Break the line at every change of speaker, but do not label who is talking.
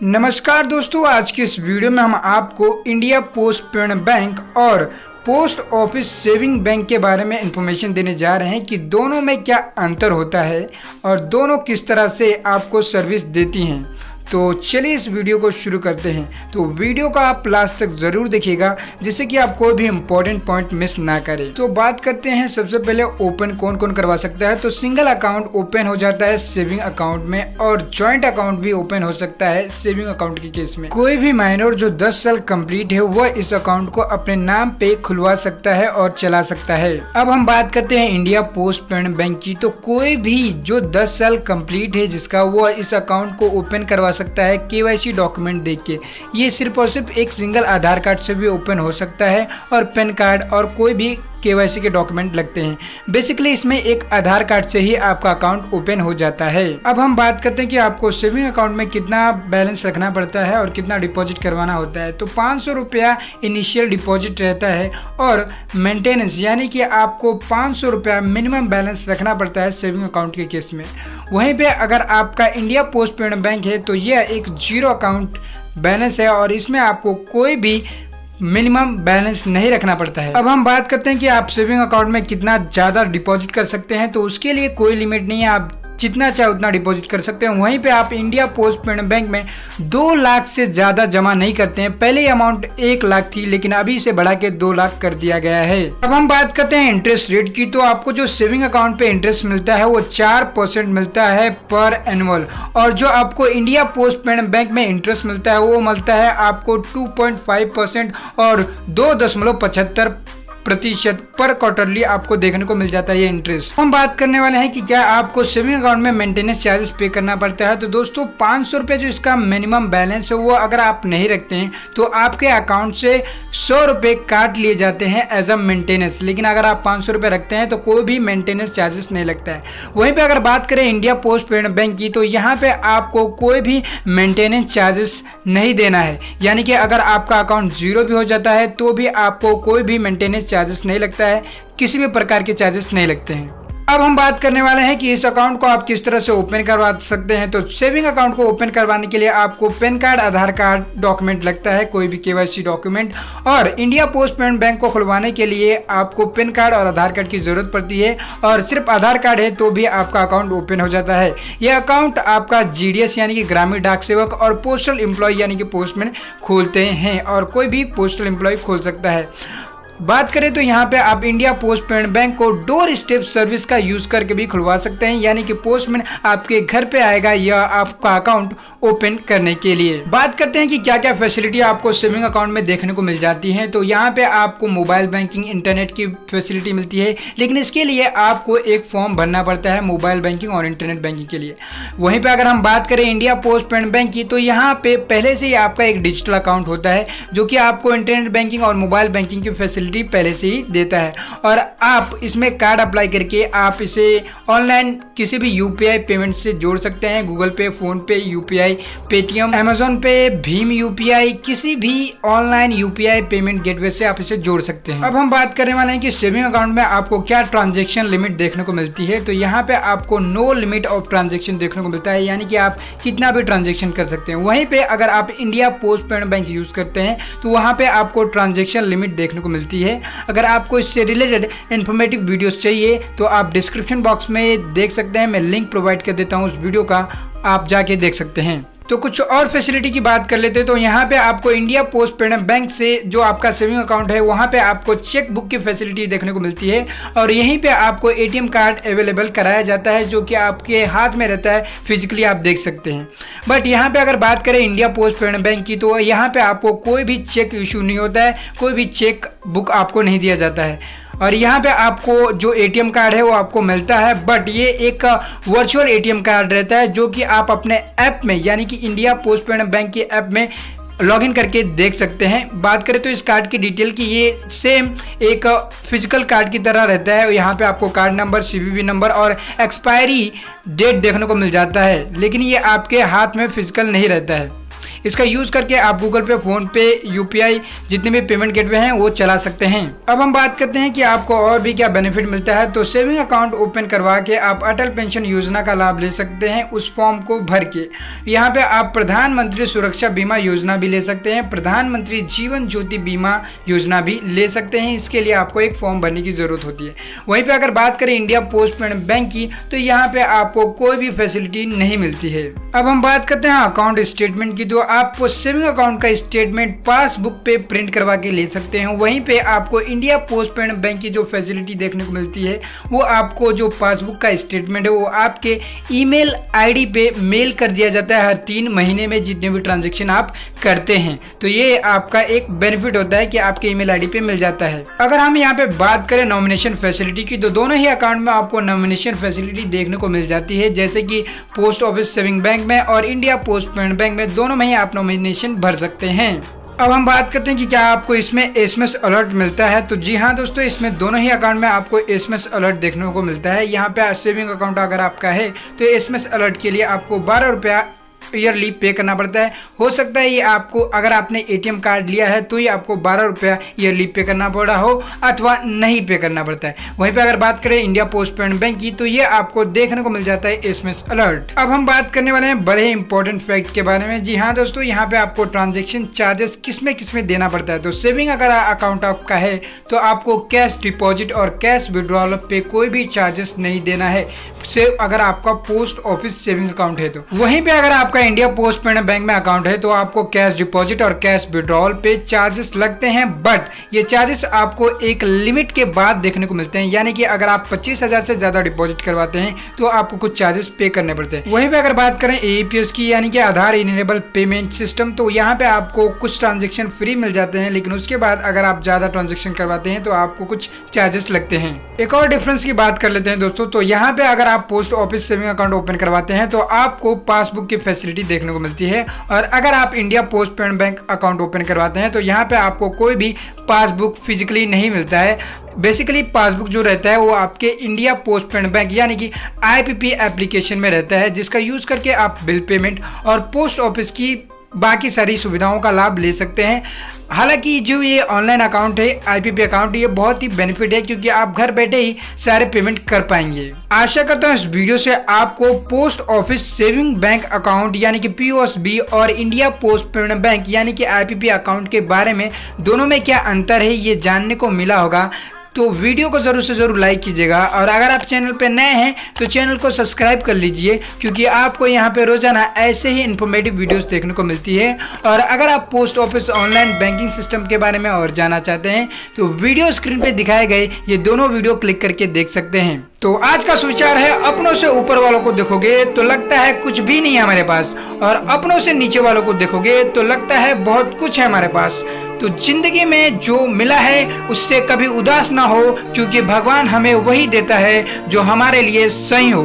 नमस्कार दोस्तों, आज की इस वीडियो में हम आपको इंडिया पोस्ट पेमेंट बैंक और पोस्ट ऑफिस सेविंग बैंक के बारे में इंफॉर्मेशन देने जा रहे हैं कि दोनों में क्या अंतर होता है और दोनों किस तरह से आपको सर्विस देती हैं। तो चलिए इस वीडियो को शुरू करते हैं। तो वीडियो का आप लास्ट तक ज़रूर देखिएगा जिससे कि आप कोई भी इम्पोर्टेंट पॉइंट मिस ना करें। तो बात करते हैं सबसे पहले ओपन कौन कौन करवा सकता है। तो सिंगल अकाउंट ओपन हो जाता है सेविंग अकाउंट में और ज्वाइंट अकाउंट भी ओपन हो सकता है सेविंग अकाउंट के केस में। कोई भी माइनर जो 10 साल कंप्लीट है वह इस अकाउंट को अपने नाम पे खुलवा सकता है और चला सकता है। अब हम बात करते हैं इंडिया पोस्ट पेमेंट बैंक की। तो कोई भी जो 10 साल कंप्लीट है जिसका वह इस अकाउंट को ओपन करवा सकता है केवाईसी डॉक्यूमेंट देख के। ये सिर्फ और सिर्फ एक सिंगल आधार कार्ड से भी ओपन हो सकता है और पैन कार्ड और कोई भी केवाईसी के डॉक्यूमेंट लगते हैं। बेसिकली इसमें एक आधार कार्ड से ही आपका अकाउंट ओपन हो जाता है। अब हम बात करते हैं कि आपको सेविंग अकाउंट में कितना बैलेंस रखना पड़ता है और कितना डिपॉजिट करवाना होता है। तो 500 रुपया इनिशियल डिपॉजिट रहता है और मेंटेनेंस यानी कि आपको 500 रुपया मिनिमम बैलेंस रखना पड़ता है सेविंग अकाउंट के केस में। वहीं पे अगर आपका इंडिया पोस्ट पेमेंट बैंक है तो यह एक जीरो अकाउंट बैलेंस है और इसमें आपको कोई भी मिनिमम बैलेंस नहीं रखना पड़ता है। अब हम बात करते हैं कि आप सेविंग अकाउंट में कितना ज़्यादा डिपॉजिट कर सकते हैं। तो उसके लिए कोई लिमिट नहीं है, आप जितना चाहे उतना डिपॉजिट कर सकते हैं। वहीं पे आप इंडिया पोस्ट पेमेंट बैंक में 2 लाख से ज़्यादा जमा नहीं करते हैं। पहले अमाउंट 1 लाख थी लेकिन अभी इसे बढ़ा के 2 लाख कर दिया गया है। अब हम बात करते हैं इंटरेस्ट रेट की। तो आपको जो सेविंग अकाउंट पे इंटरेस्ट मिलता है वो 4% मिलता है पर एनुअल और जो आपको इंडिया पोस्ट पेमेंट बैंक में इंटरेस्ट मिलता है वो मिलता है आपको 2.5% और 2.75% पर क्वार्टरली आपको देखने को मिल जाता है ये इंटरेस्ट। हम बात करने वाले हैं कि क्या आपको सेविंग अकाउंट में मेंटेनेंस चार्जेस पे करना पड़ता है। तो दोस्तों 500 रुपये जो इसका मिनिमम बैलेंस है वो अगर आप नहीं रखते हैं तो आपके अकाउंट से 100 रुपये काट लिए जाते हैं एज अ मेंटेनेंस। लेकिन अगर आप 500 रुपये रखते हैं तो कोई भी मेंटेनेंस चार्जेस नहीं लगता है। वहीं पर अगर बात करें इंडिया पोस्ट पेमेंट बैंक की तो यहाँ पे आपको कोई भी मेंटेनेंस चार्जेस नहीं देना है। यानी कि अगर आपका अकाउंट जीरो भी हो जाता है तो भी आपको कोई भी मेंटेनेंस चार्जेस नहीं लगता है, किसी भी प्रकार के चार्जेस नहीं लगते हैं। अब हम बात करने वाले हैं कि इस अकाउंट को आप किस तरह से ओपन करवा सकते हैं। तो सेविंग अकाउंट को ओपन करवाने के लिए आपको पैन कार्ड, आधार कार्ड डॉक्यूमेंट लगता है, कोई भी केवाईसी डॉक्यूमेंट। और इंडिया पोस्ट पेमेंट बैंक को खुलवाने के लिए आपको पैन कार्ड और आधार कार्ड की जरूरत पड़ती है और सिर्फ आधार कार्ड है तो भी आपका अकाउंट ओपन हो जाता है। यह अकाउंट आपका GDS यानी कि ग्रामीण डाक सेवक और पोस्टल एम्प्लॉय यानी कि पोस्टमैन खोलते हैं और कोई भी पोस्टल एम्प्लॉय खोल सकता है। बात करें तो यहाँ पे आप इंडिया पोस्ट पेमेंट बैंक को डोर स्टेप सर्विस का यूज करके भी खुलवा सकते हैं। यानी कि पोस्टमैन आपके घर पे आएगा या आपका अकाउंट ओपन करने के लिए। बात करते हैं कि क्या क्या फैसिलिटी आपको सेविंग अकाउंट में देखने को मिल जाती है। तो यहाँ पे आपको मोबाइल बैंकिंग, इंटरनेट की फैसिलिटी मिलती है, लेकिन इसके लिए आपको एक फॉर्म भरना पड़ता है मोबाइल बैंकिंग और इंटरनेट बैंकिंग के लिए। वहीं पे अगर हम बात करें इंडिया पोस्ट पेमेंट बैंक की तो यहाँ पे पहले से ही आपका एक डिजिटल अकाउंट होता है जो कि आपको इंटरनेट बैंकिंग और मोबाइल बैंकिंग की फैसिलिटी पहले से ही देता है और आप इसमें कार्ड अप्लाई करके आप इसे ऑनलाइन किसी भी UPI पेमेंट से जोड़ सकते हैं। गूगल पे, फोन पे, UPI, पेटीएम, अमेजोन पे, भीम UPI, किसी भी ऑनलाइन UPI पेमेंट गेटवे से आप इसे जोड़ सकते हैं। अब हम बात करने वाले हैं कि सेविंग अकाउंट में आपको क्या ट्रांजैक्शन लिमिट देखने को मिलती है। तो यहाँ पे आपको नो लिमिट ऑफ ट्रांजैक्शन देखने को मिलता है, यानी कि आप कितना भी ट्रांजैक्शन कर सकते हैं। वहीं पे अगर आप India post payment bank use करते हैं तो वहाँ पे आपको ट्रांजैक्शन लिमिट देखने को मिलती है। अगर आपको इससे रिलेटेड इन्फॉर्मेटिव वीडियोस चाहिए तो आप डिस्क्रिप्शन बॉक्स में देख सकते हैं, मैं लिंक प्रोवाइड कर देता हूँ उस वीडियो का, आप जाके देख सकते हैं। तो कुछ और फैसिलिटी की बात कर लेते हैं। तो यहाँ पे आपको इंडिया पोस्ट पेमेंट बैंक से जो आपका सेविंग अकाउंट है वहाँ पे आपको चेक बुक की फैसिलिटी देखने को मिलती है और यहीं पे आपको ATM कार्ड अवेलेबल कराया जाता है जो कि आपके हाथ में रहता है, फिजिकली आप देख सकते हैं। बट यहाँ पे अगर बात करें इंडिया पोस्ट पेमेंट बैंक की तो यहाँ पे आपको कोई भी चेक इशू नहीं होता है, कोई भी चेक बुक आपको नहीं दिया जाता है और यहाँ पे आपको जो ATM कार्ड है वो आपको मिलता है। बट ये एक वर्चुअल ATM कार्ड रहता है जो कि आप अपने ऐप में यानी कि इंडिया पोस्ट पेमेंट बैंक के ऐप में लॉगिन करके देख सकते हैं। बात करें तो इस कार्ड की डिटेल की, ये सेम एक फिजिकल कार्ड की तरह रहता है। यहाँ पे आपको कार्ड नंबर, CVV नंबर और एक्सपायरी डेट देखने को मिल जाता है, लेकिन ये आपके हाथ में फिजिकल नहीं रहता है। इसका यूज करके आप गूगल पे, फोन पे, यूपीआई जितने भी पेमेंट गेटवे हैं वो चला सकते हैं। अब हम बात करते हैं कि आपको और भी क्या बेनिफिट मिलता है। तो सेविंग अकाउंट ओपन करवा के आप अटल पेंशन योजना का लाभ ले सकते हैं उस फॉर्म को भर के। यहाँ पे आप प्रधानमंत्री सुरक्षा बीमा योजना भी ले सकते हैं, प्रधानमंत्री जीवन ज्योति बीमा योजना भी ले सकते हैं। इसके लिए आपको एक फॉर्म भरने की जरूरत होती है। वहीं पे अगर बात करें इंडिया पोस्ट पेमेंट बैंक की, तो यहाँ पे आपको कोई भी फैसिलिटी नहीं मिलती है। अब हम बात करते हैं अकाउंट स्टेटमेंट की। तो आपको सेविंग अकाउंट का स्टेटमेंट पासबुक पे प्रिंट करवा के ले सकते हैं। वहीं पे आपको इंडिया पोस्ट पेमेंट बैंक की जो फैसिलिटी देखने को मिलती है वो आपको जो पासबुक का स्टेटमेंट है वो आपके ईमेल आईडी पे मेल कर दिया जाता है हर 3 महीने में जितने भी ट्रांजेक्शन आप करते हैं। तो ये आपका एक बेनिफिट होता है कि आपके ईमेल आईडी पे मिल जाता है। अगर हम यहाँ पे बात करें नॉमिनेशन फैसिलिटी की, तो दोनों ही अकाउंट में आपको नॉमिनेशन फैसिलिटी देखने को मिल जाती है, जैसे कि पोस्ट ऑफिस सेविंग बैंक में और इंडिया पोस्ट पेमेंट बैंक में, दोनों में ही आप नॉमिनेशन भर सकते हैं। अब हम बात करते हैं कि क्या आपको इसमें एसएमएस अलर्ट मिलता है। तो जी हाँ दोस्तों, इसमें दोनों ही अकाउंट में आपको एसएमएस अलर्ट देखने को मिलता है। यहाँ पे सेविंग अकाउंट अगर आपका है तो एसएमएस अलर्ट के लिए आपको 12 रुपया ईयरली पे करना पड़ता है। हो सकता है ये आपको, अगर आपने एटीएम कार्ड लिया है तो ये आपको 12 रुपया ईयरली पे करना पड़ रहा हो अथवा नहीं पे करना पड़ता है। वहीं पे अगर बात करें इंडिया पोस्ट पेमेंट बैंक की, तो ये आपको देखने को मिल जाता है एसएमएस अलर्ट। अब हम बात करने वाले हैं बड़े इंपॉर्टेंट फैक्ट के बारे में। जी हाँ दोस्तों, यहाँ पे आपको ट्रांजेक्शन चार्जेस किसमें देना पड़ता है। तो सेविंग अगर अकाउंट आपका है तो आपको कैश डिपॉजिट और कैश विड्रॉल पे कोई भी चार्जेस नहीं देना है, सिर्फ अगर आपका पोस्ट ऑफिस सेविंग अकाउंट है तो। वहीं पे अगर आपका इंडिया पोस्ट पेमेंट बैंक में अकाउंट है तो आपको कैश डिपॉजिट और कैश विड्रॉल पे चार्जेस लगते हैं, बट ये चार्जेस आपको एक लिमिट के बाद देखने को मिलते हैं। यानी कि अगर आप 25,000 से ज्यादा डिपॉजिट करवाते हैं तो आपको कुछ चार्जेस पे करने पड़ते हैं। वहीं पे अगर बात करें एईपीएस की, यानी कि आधार इनेबल पेमेंट सिस्टम, तो यहाँ पे आपको कुछ ट्रांजेक्शन फ्री मिल जाते हैं, लेकिन उसके बाद अगर आप ज्यादा ट्रांजेक्शन करवाते हैं तो आपको कुछ चार्जेस लगते हैं। एक और डिफरेंस की बात कर लेते हैं दोस्तों। तो यहाँ पे अगर आप post office saving account open करवाते हैं तो आपको पासबुक की फैसिलिटी देखने को मिलती है, और अगर आप India post payment bank account open करवाते हैं तो यहाँ पे आपको कोई भी पासबुक फिजिकली नहीं मिलता है। बेसिकली पासबुक जो रहता है वो आपके इंडिया पोस्ट पेमेंट बैंक यानी कि आईपीपी एप्लीकेशन में रहता है, जिसका यूज करके आप बिल पेमेंट और पोस्ट ऑफिस की बाकी सारी सुविधाओं का लाभ ले सकते हैं। हालांकि जो ये ऑनलाइन अकाउंट है, आईपीपी अकाउंट, ये बहुत ही बेनिफिट है क्योंकि आप घर बैठे ही सारे पेमेंट कर पाएंगे। आशा करता हूँ इस वीडियो से आपको post office saving bank account यानी कि पीओएसबी और इंडिया पोस्ट पेमेंट बैंक यानी कि आईपीपी अकाउंट के बारे में दोनों में क्या अंतर है ये जानने को मिला होगा। तो वीडियो को जरूर से जरूर लाइक कीजिएगा, और अगर आप चैनल पे नए हैं तो चैनल को सब्सक्राइब कर लीजिए, क्योंकि आपको यहाँ पे रोजाना ऐसे ही इन्फॉर्मेटिव वीडियोस देखने को मिलती है। और अगर आप post office online banking system के बारे में और जानना चाहते हैं तो वीडियो स्क्रीन पे दिखाए गए ये दोनों वीडियो क्लिक करके देख सकते हैं। तो आज का सुविचार है, अपनों से ऊपर वालों को देखोगे तो लगता है कुछ भी नहीं है हमारे पास, और अपनों से नीचे वालों को देखोगे तो लगता है बहुत कुछ है हमारे पास। तो जिंदगी में जो मिला है उससे कभी उदास ना हो, क्योंकि भगवान हमें वही देता है जो हमारे लिए सही हो।